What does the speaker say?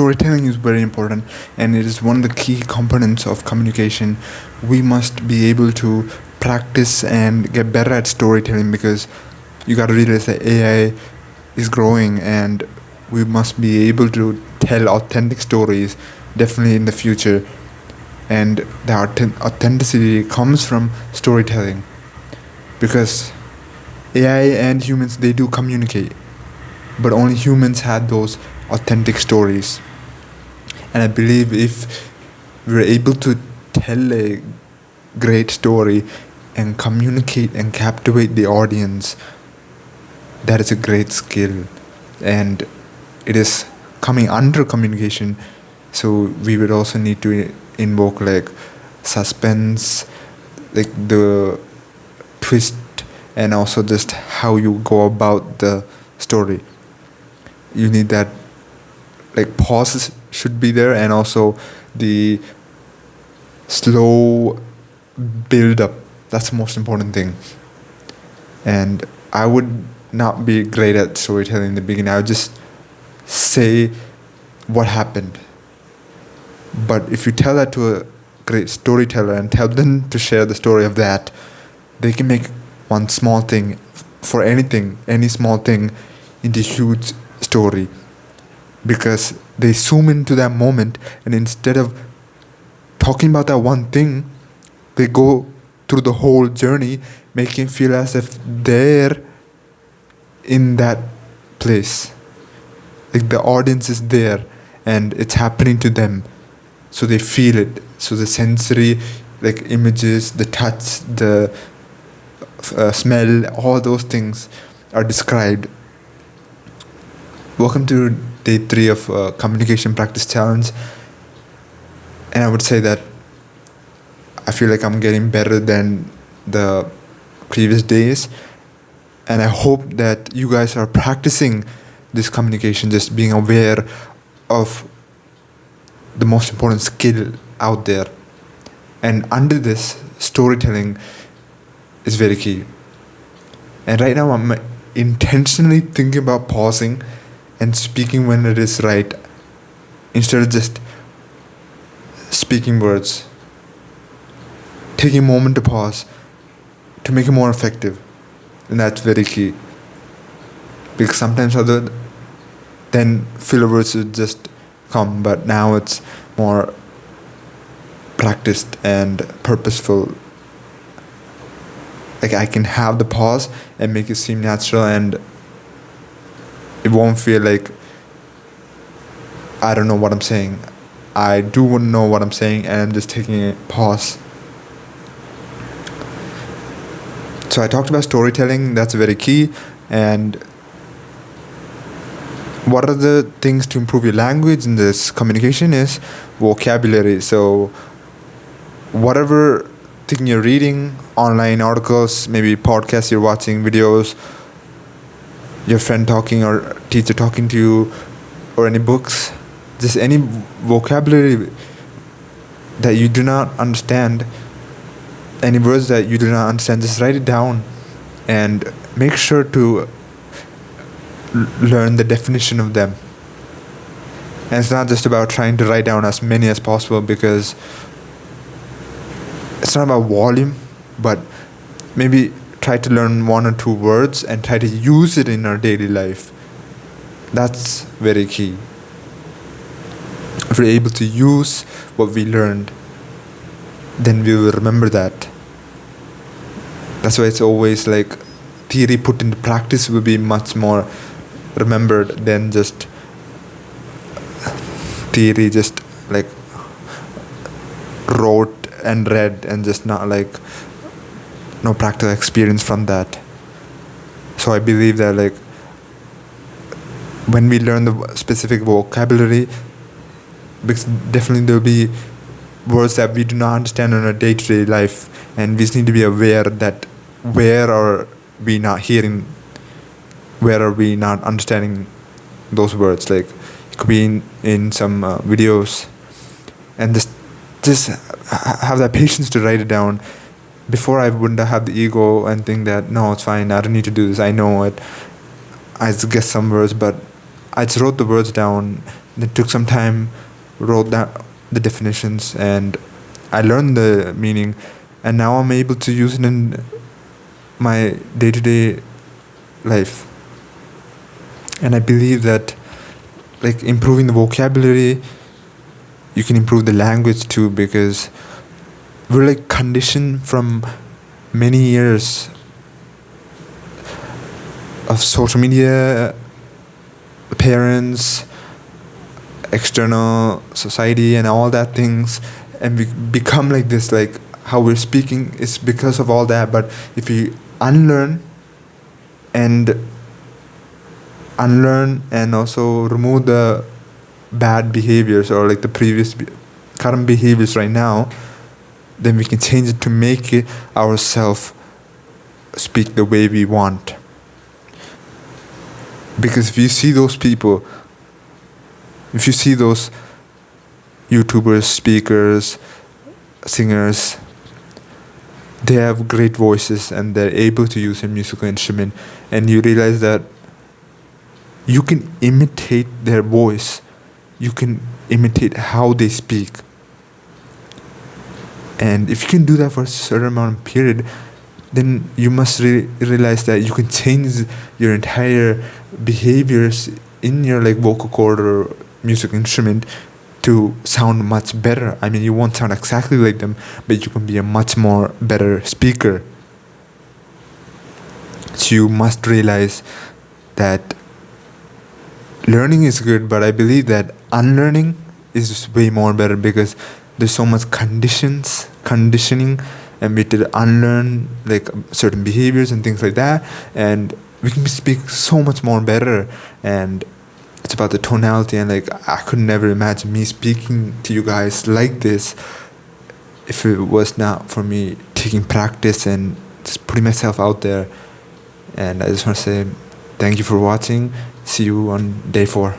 storytelling is very important, and it is one of the key components of communication. We must be able to practice and get better at storytelling, because you got to realize that AI is growing, and we must be able to tell authentic stories definitely in the future. And the authenticity comes from storytelling, because AI and humans, they do communicate, but only humans had those authentic stories. And I believe if we're able to tell a great story and communicate and captivate the audience, that is a great skill. And it is coming under communication, so we would also need to invoke like suspense, like the twist, and also just how you go about the story. You need that, like, pauses should be there, and also the slow build up. That's the most important thing. And I would not be great at storytelling in the beginning. I would just say what happened. But if you tell that to a great storyteller and tell them to share the story of that, they can make one small thing, for anything, any small thing, into a huge story, because they zoom into that moment, and instead of talking about that one thing, they go through the whole journey, making it feel as if they're in that place, like the audience is there and it's happening to them, so they feel it. So the sensory, like images, the touch, the smell, all those things are described. Welcome to day 3 of communication practice challenge, and I would say that I feel like I'm getting better than the previous days, and I hope that you guys are practicing this communication, just being aware of the most important skill out there. And under this, storytelling is very key. And right now I'm intentionally thinking about pausing and speaking when it is right, instead of just speaking words. Taking a moment to pause to make it more effective. And that's very key, because sometimes other than filler words would just come, but now it's more practiced and purposeful. Like, I can have the pause and make it seem natural, and it won't feel like I don't know what I'm saying. I do know what I'm saying, and I'm just taking a pause. So I talked about storytelling, that's very key. And what are the things to improve your language in this communication is vocabulary. So whatever thing you're reading, online articles, maybe podcasts you're watching, videos, your friend talking or teacher talking to you, or any books, just any vocabulary that you do not understand, any words that you do not understand, just write it down and make sure to learn the definition of them. And it's not just about trying to write down as many as possible, because it's not about volume, but maybe try to learn 1 or 2 words and try to use it in our daily life. That's very key. If we're able to use what we learned, then we will remember that. That's why it's always like theory put into practice will be much more remembered than just theory just like wrote and read and just not like no practical experience from that. So I believe that like when we learn the specific vocabulary, because definitely there will be words that we do not understand in our day-to-day life, and we just need to be aware that where are we not hearing, where are we not understanding those words. Like it could be in some videos, and just have that patience to write it down. Before, I wouldn't have the ego and think that no, it's fine, I don't need to do this, I know it, I just guess some words, but I just wrote the words down then took some time, wrote down the definitions, and I learned the meaning, and now I'm able to use it in my day-to-day life. And I believe that, like, improving the vocabulary, you can improve the language too, because we're like conditioned from many years of social media, parents, external society, and all that things, and we become like this. Like, how we're speaking is because of all that. But if we and unlearn and also remove the bad behaviors, or like the current behaviors right now, then we can change it to make it ourselves speak the way we want. Because if you see those people, if you see those YouTubers, speakers, singers, they have great voices and they're able to use a musical instrument, and you realize that you can imitate their voice, you can imitate how they speak. And if you can do that for a certain amount of period, then you must realize that you can change your entire behaviors in your like vocal cord or music instrument to sound much better. I mean, you won't sound exactly like them, but you can be a much more better speaker. So you must realize that learning is good, but I believe that unlearning is way more better, because there's so much conditioning, and we did unlearn like certain behaviors and things like that, and we can speak so much more better. And it's about the tonality, and like I could never imagine me speaking to you guys like this if it was not for me taking practice and just putting myself out there. And I just want to say thank you for watching. See you on day 4.